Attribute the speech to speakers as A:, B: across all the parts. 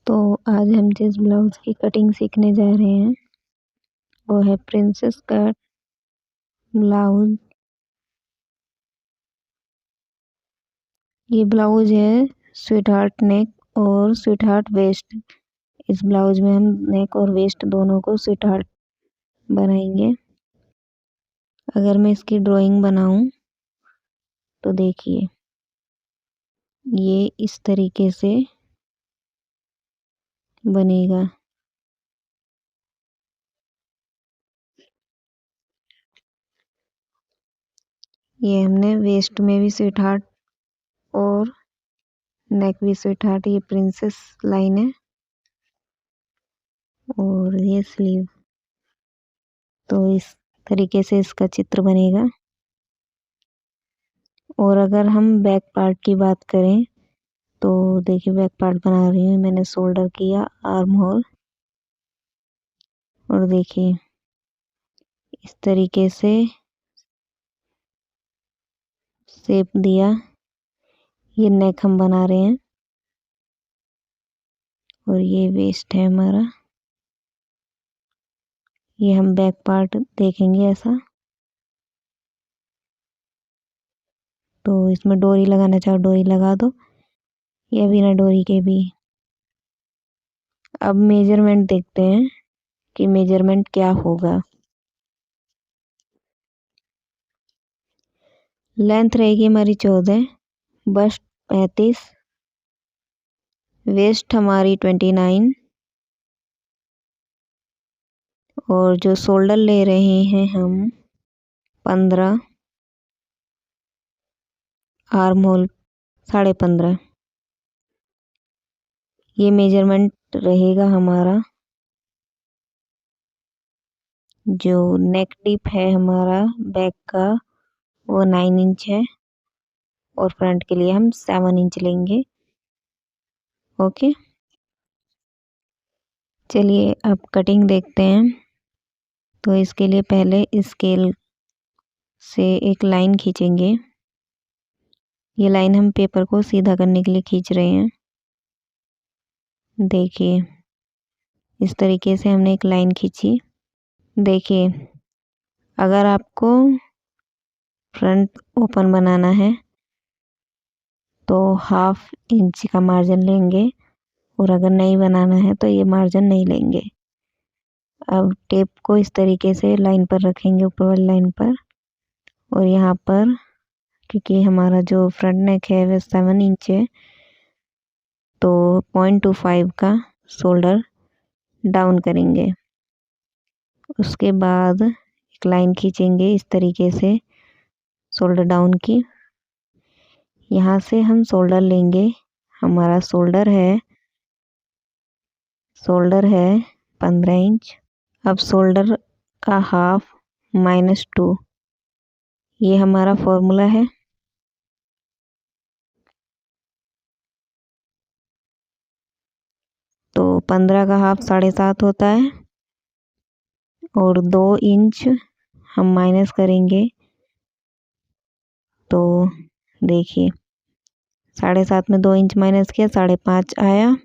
A: तो आज हम जिस ब्लाउज की कटिंग सीखने जा रहे हैं वो है प्रिंसेस कट ब्लाउज। ये ब्लाउज है स्वीट हार्ट नेक और स्वीट हार्ट वेस्ट। इस ब्लाउज में हम नेक और वेस्ट दोनों को स्वीट हार्ट बनाएंगे। अगर मैं इसकी ड्राइंग बनाऊं तो देखिए ये इस तरीके से बनेगा। ये हमने वेस्ट में भी स्वीट हार्ट और नेक भी स्वीट हार्ट, ये प्रिंसेस लाइन है और ये स्लीव। तो इस तरीके से इसका चित्र बनेगा। और अगर हम बैक पार्ट की बात करें तो देखिए बैक पार्ट बना रही हूँ मैंने। शोल्डर किया, आर्म होल, और देखिए इस तरीके से शेप दिया। ये नेक हम बना रहे हैं और ये वेस्ट है हमारा। ये हम बैक पार्ट देखेंगे ऐसा। तो इसमें डोरी लगाना चाहो डोरी लगा दो या बिना डोरी के भी। अब मेजरमेंट देखते हैं कि मेजरमेंट क्या होगा। लेंथ रहेगी हमारी 14, बस्ट 35, वेस्ट हमारी 29 और जो शोल्डर ले रहे हैं हम 15, आर्म होल 15.5। ये मेजरमेंट रहेगा हमारा। जो नेक डीप है हमारा बैक का वो 9 इंच है और फ्रंट के लिए हम 7 इंच लेंगे। ओके, चलिए अब कटिंग देखते हैं। तो इसके लिए पहले स्केल से एक लाइन खींचेंगे। ये लाइन हम पेपर को सीधा करने के लिए खींच रहे हैं। देखिए इस तरीके से हमने एक लाइन खींची। देखिए अगर आपको फ्रंट ओपन बनाना है तो 1/2 इंच का मार्जिन लेंगे और अगर नहीं बनाना है तो ये मार्जिन नहीं लेंगे। अब टेप को इस तरीके से लाइन पर रखेंगे, ऊपर वाली लाइन पर। और यहाँ पर क्योंकि हमारा जो फ्रंट नेक है वह 7 इंच है तो 0.25 का शोल्डर डाउन करेंगे। उसके बाद एक लाइन खींचेंगे इस तरीके से शोल्डर डाउन की। यहाँ से हम शोल्डर लेंगे। हमारा शोल्डर है 15 इंच। अब शोल्डर का 1/2 -2, ये हमारा फॉर्मूला है। तो 15 का 1/2 7.5 होता है और 2 इंच हम माइनस करेंगे। तो देखिए 7.5 में 2 इंच माइनस किया 5.5 आया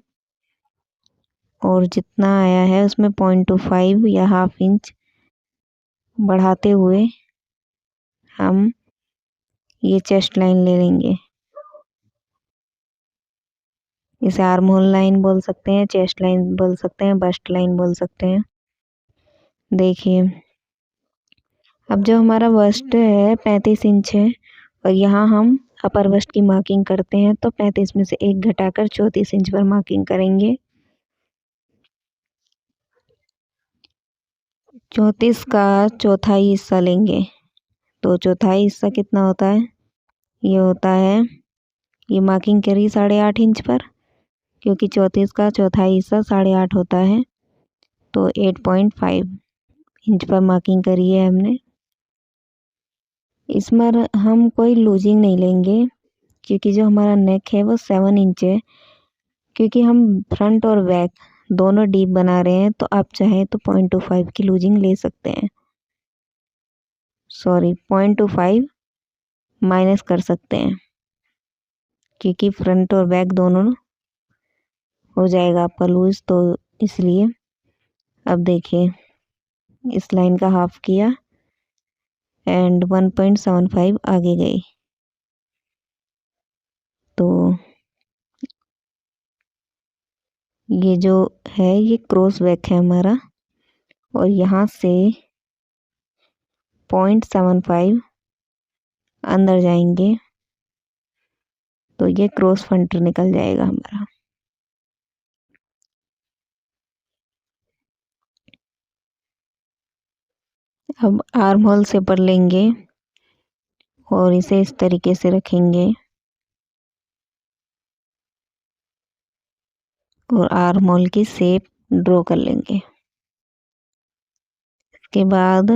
A: और जितना आया है उसमें 0.25 या 1/2 इंच बढ़ाते हुए हम ये चेस्ट लाइन ले लेंगे। इसे आर्म होल लाइन बोल सकते हैं, चेस्ट लाइन बोल सकते हैं, बस्ट लाइन बोल सकते हैं। देखिए अब जो हमारा बस्ट है 35 इंच है और यहाँ हम अपर बस्ट की मार्किंग करते हैं तो 35 में से 1 घटाकर 34 इंच पर मार्किंग करेंगे। 34 का चौथाई हिस्सा लेंगे। तो चौथाई हिस्सा कितना होता है? ये होता है, ये मार्किंग करी 8.5 इंच पर, क्योंकि 34 का चौथाई हिस्सा 8.5 होता है। तो 8.5 इंच पर मार्किंग करी है हमने। इसमें हम कोई लूजिंग नहीं लेंगे क्योंकि जो हमारा नेक है वो 7 इंच है। क्योंकि हम फ्रंट और बैक दोनों डीप बना रहे हैं तो आप चाहें तो 0.25 की लूजिंग ले सकते हैं। सॉरी 0.25 माइनस कर सकते हैं क्योंकि फ्रंट और बैक दोनों हो जाएगा आपका लूज, तो इसलिए अब देखिए इस लाइन का हाफ किया एंड 1.75 आगे गई। तो ये जो है ये क्रॉस बैक है हमारा, और यहाँ से 0.75 अंदर जाएंगे तो ये क्रॉस फ्रंट निकल जाएगा हमारा। अब आर्म होल शेपर लेंगे और इसे इस तरीके से रखेंगे और आर्म होल की शेप ड्रॉ कर लेंगे। इसके बाद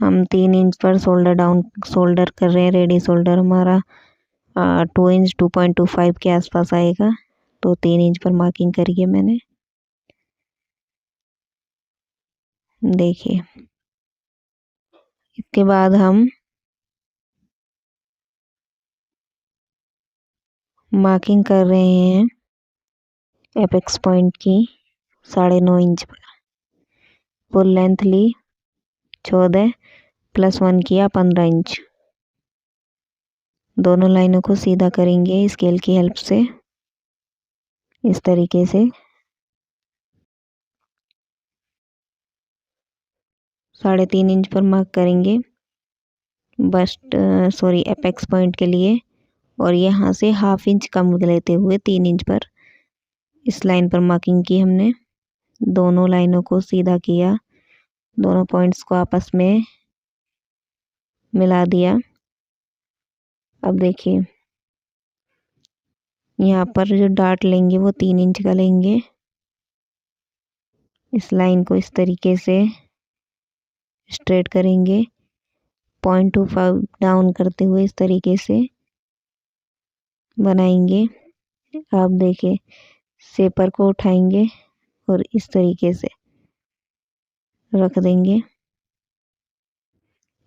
A: हम 3 इंच पर शोल्डर कर रहे हैं। रेडी शोल्डर हमारा 2 इंच 2.25 के आसपास आएगा, तो 3 इंच पर मार्किंग करिए मैंने। देखिए इसके बाद हम मार्किंग कर रहे हैं एपेक्स पॉइंट की 9.5 इंच पर। फुल लेंथ ली 14 प्लस 1 किया 15 इंच। दोनों लाइनों को सीधा करेंगे स्केल की हेल्प से इस तरीके से। 3.5 इंच पर मार्क करेंगे बस्ट एपेक्स पॉइंट के लिए, और यहाँ से हाफ इंच कम लेते हुए 3 इंच पर इस लाइन पर मार्किंग की हमने। दोनों लाइनों को सीधा किया, दोनों पॉइंट्स को आपस में मिला दिया। अब देखिए यहाँ पर जो डार्ट लेंगे वो 3 इंच का लेंगे। इस लाइन को इस तरीके से स्ट्रेट करेंगे 0.25 डाउन करते हुए इस तरीके से बनाएंगे। आप देखिए शेपर को उठाएंगे और इस तरीके से रख देंगे।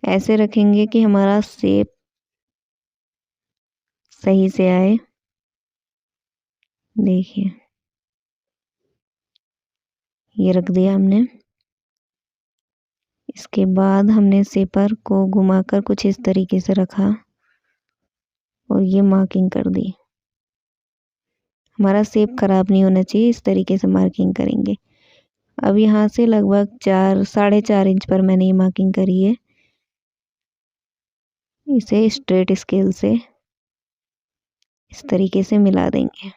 A: ऐसे रखेंगे कि हमारा शेप सही से आए। देखिए ये रख दिया हमने। इसके बाद हमने शेपर को घुमाकर कुछ इस तरीके से रखा और ये मार्किंग कर दी। हमारा शेप खराब नहीं होना चाहिए, इस तरीके से मार्किंग करेंगे। अब यहाँ से लगभग 4-4.5 इंच पर मैंने ये मार्किंग करी है। इसे स्ट्रेट स्केल से इस तरीके से मिला देंगे।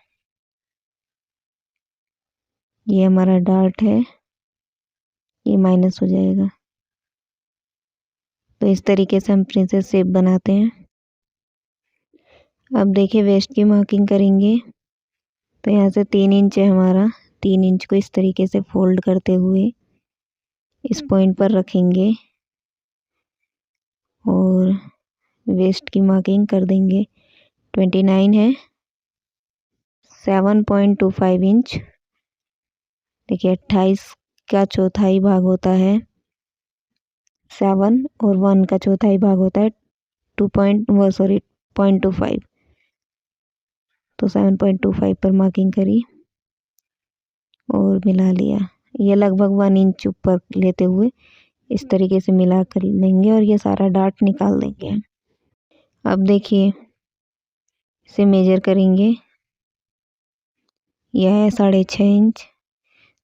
A: ये हमारा डार्ट है, ये माइनस हो जाएगा। तो इस तरीके से हम प्रिंसेस शेप बनाते हैं। अब देखिए वेस्ट की मार्किंग करेंगे, तो यहाँ से 3 इंच है हमारा। 3 इंच को इस तरीके से फोल्ड करते हुए इस पॉइंट पर रखेंगे और वेस्ट की मार्किंग कर देंगे। 29 है, 7.25 इंच। देखिए 28 का चौथाई भाग होता है 7 और 1 का चौथाई भाग होता है 0.25। तो 7.25 पर मार्किंग करी और मिला लिया। ये लगभग 1 इंच ऊपर लेते हुए इस तरीके से मिला कर लेंगे और ये सारा डार्ट निकाल देंगे। अब देखिए इसे मेजर करेंगे। यह है 6.5 इंच,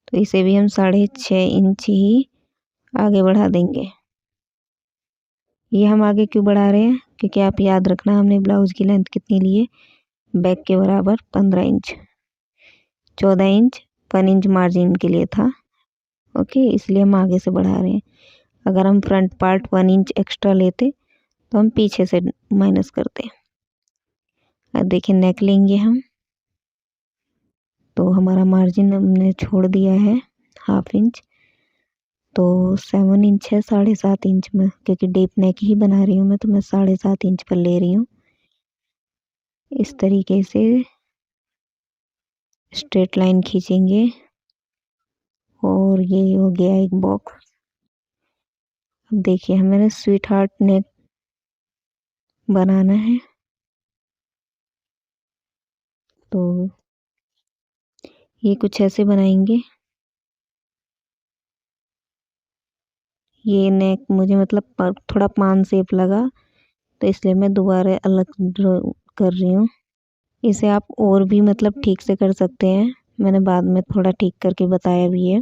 A: तो इसे भी हम 6.5 इंच ही आगे बढ़ा देंगे। ये हम आगे क्यों बढ़ा रहे हैं, क्योंकि आप याद रखना हमने ब्लाउज की लेंथ कितनी ली है, बैक के बराबर 15 इंच। 14 इंच 1 इंच मार्जिन के लिए था, ओके, इसलिए हम आगे से बढ़ा रहे हैं। अगर हम फ्रंट पार्ट 1 इंच एक्स्ट्रा लेते तो हम पीछे से माइनस करते। अब देखिए नेक लेंगे हम, तो हमारा मार्जिन हमने छोड़ दिया है हाफ इंच, तो 7 इंच है 7.5 इंच में, क्योंकि डीप नेक ही बना रही हूँ मैं, तो मैं 7.5 इंच पर ले रही हूँ। इस तरीके से स्ट्रेट लाइन खींचेंगे और ये हो गया एक बॉक्स। अब देखिए हमें स्वीट हार्ट नेक बनाना है, तो ये कुछ ऐसे बनाएंगे। ये नेक मुझे मतलब थोड़ा पान शेप लगा, तो इसलिए मैं दोबारा अलग ड्रॉ कर रही हूँ। इसे आप और भी मतलब ठीक से कर सकते हैं, मैंने बाद में थोड़ा ठीक करके बताया भी है।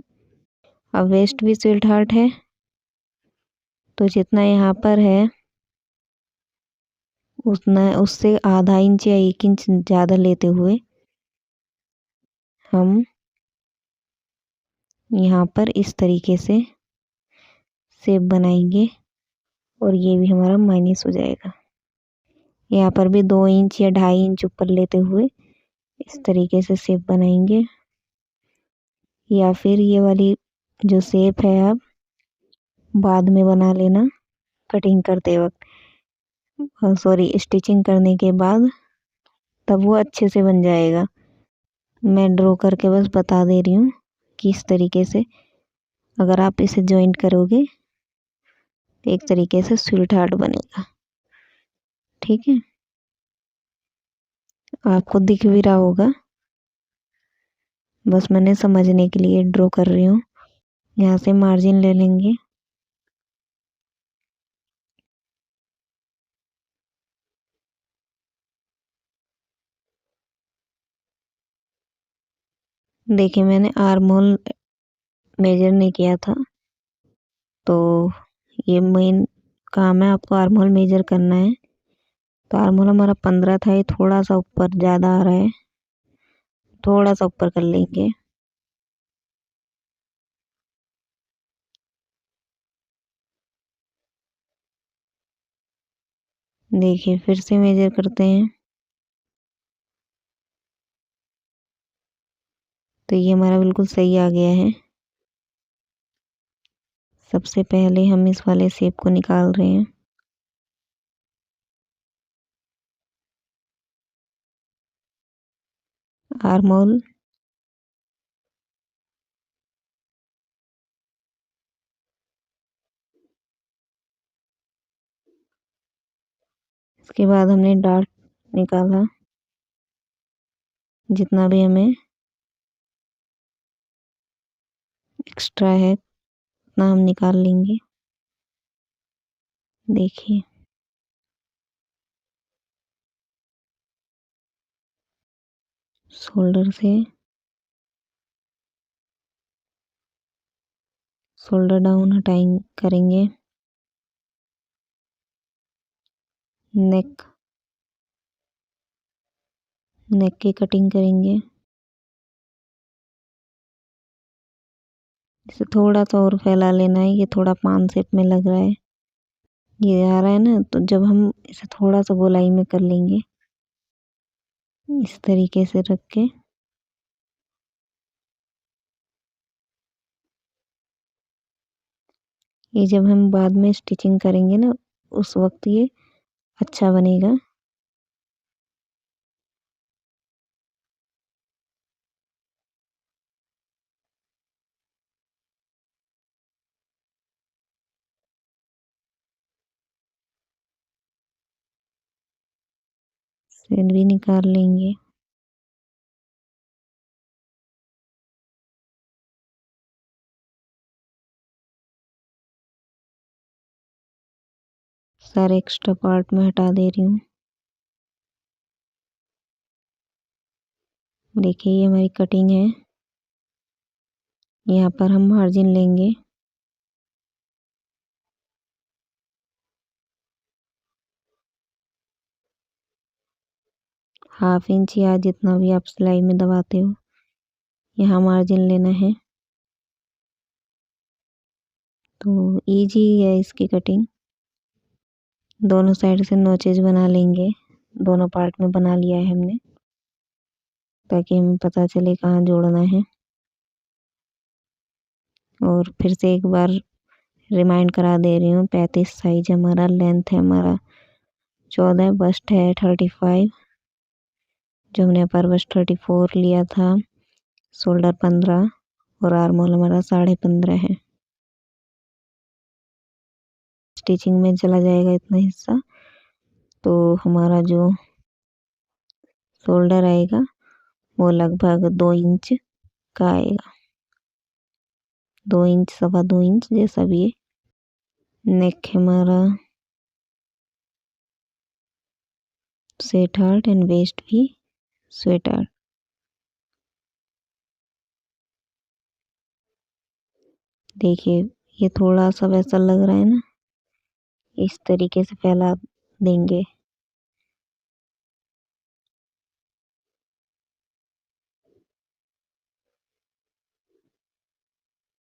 A: अब वेस्ट भी स्वीट हार्ट है, तो जितना यहाँ पर है उतना उससे आधा इंच या 1 इंच ज़्यादा लेते हुए हम यहाँ पर इस तरीके से शेप बनाएंगे, और ये भी हमारा माइनस हो जाएगा। यहाँ पर भी 2 इंच या 2.5 इंच ऊपर लेते हुए इस तरीके से शेप बनाएंगे, या फिर ये वाली जो शेप है आप बाद में बना लेना कटिंग करते वक्त, सॉरी स्टिचिंग करने के बाद, तब वो अच्छे से बन जाएगा। मैं ड्रॉ करके बस बता दे रही हूँ कि इस तरीके से अगर आप इसे जॉइंट करोगे तो एक तरीके से स्वीट हार्ट बनेगा। ठीक है, आपको दिख भी रहा होगा, बस मैंने समझने के लिए ड्रॉ कर रही हूँ। यहाँ से मार्जिन ले लेंगे। देखिए मैंने आर्म होल मेजर नहीं किया था, तो ये मेन काम है, आपको आर्म होल मेजर करना है। तो आर्म होल हमारा 15 था, ये थोड़ा सा ऊपर ज़्यादा आ रहा है, थोड़ा सा ऊपर कर लेंगे। देखिए फिर से मेजर करते हैं, तो ये हमारा बिल्कुल सही आ गया है। सबसे पहले हम इस वाले शेप को निकाल रहे हैं। आर्म होल, इसके बाद हमने डार्ट निकाला, जितना भी हमें एक्स्ट्रा है उतना हम निकाल लेंगे। देखिए शोल्डर से शोल्डर डाउन हटाएंगे, करेंगे। नेक, नेक की कटिंग करेंगे। इसे थोड़ा सा और फैला लेना है, ये थोड़ा पान शेप में लग रहा है, ये आ रहा है ना, तो जब हम इसे थोड़ा सा गोलाई में कर लेंगे इस तरीके से रख के। ये जब हम बाद में स्टिचिंग करेंगे ना, उस वक्त ये अच्छा बनेगा। सेल भी निकाल लेंगे। सारे एक्स्ट्रा पार्ट में हटा दे रही हूँ। देखिए ये हमारी कटिंग है, यहाँ पर हम मार्जिन लेंगे। ½ इंच या जितना भी आप सिलाई में दबाते हो, यहाँ मार्जिन लेना है। तो इजी है इसकी कटिंग। दोनों साइड से नोचेज बना लेंगे, दोनों पार्ट में बना लिया है हमने, ताकि हमें पता चले कहाँ जोड़ना है। और फिर से एक बार रिमाइंड करा दे रही हूँ, 35 साइज हमारा, लेंथ है हमारा 14, बस्ट है 35, जो हमने अपर बस्ट 34 लिया था, शोल्डर 15 और आर्म होल हमारा 15.5 है। स्टिचिंग में चला जाएगा इतना हिस्सा, तो हमारा जो शोल्डर आएगा वो लगभग 2 इंच का आएगा, 2 इंच 2.25 इंच जैसा भी है। नेक है हमारा स्वेट हार्ट एंड वेस्ट भी स्वेट हार्ट। देखिए ये थोड़ा सा वैसा लग रहा है ना, इस तरीके से फैला देंगे।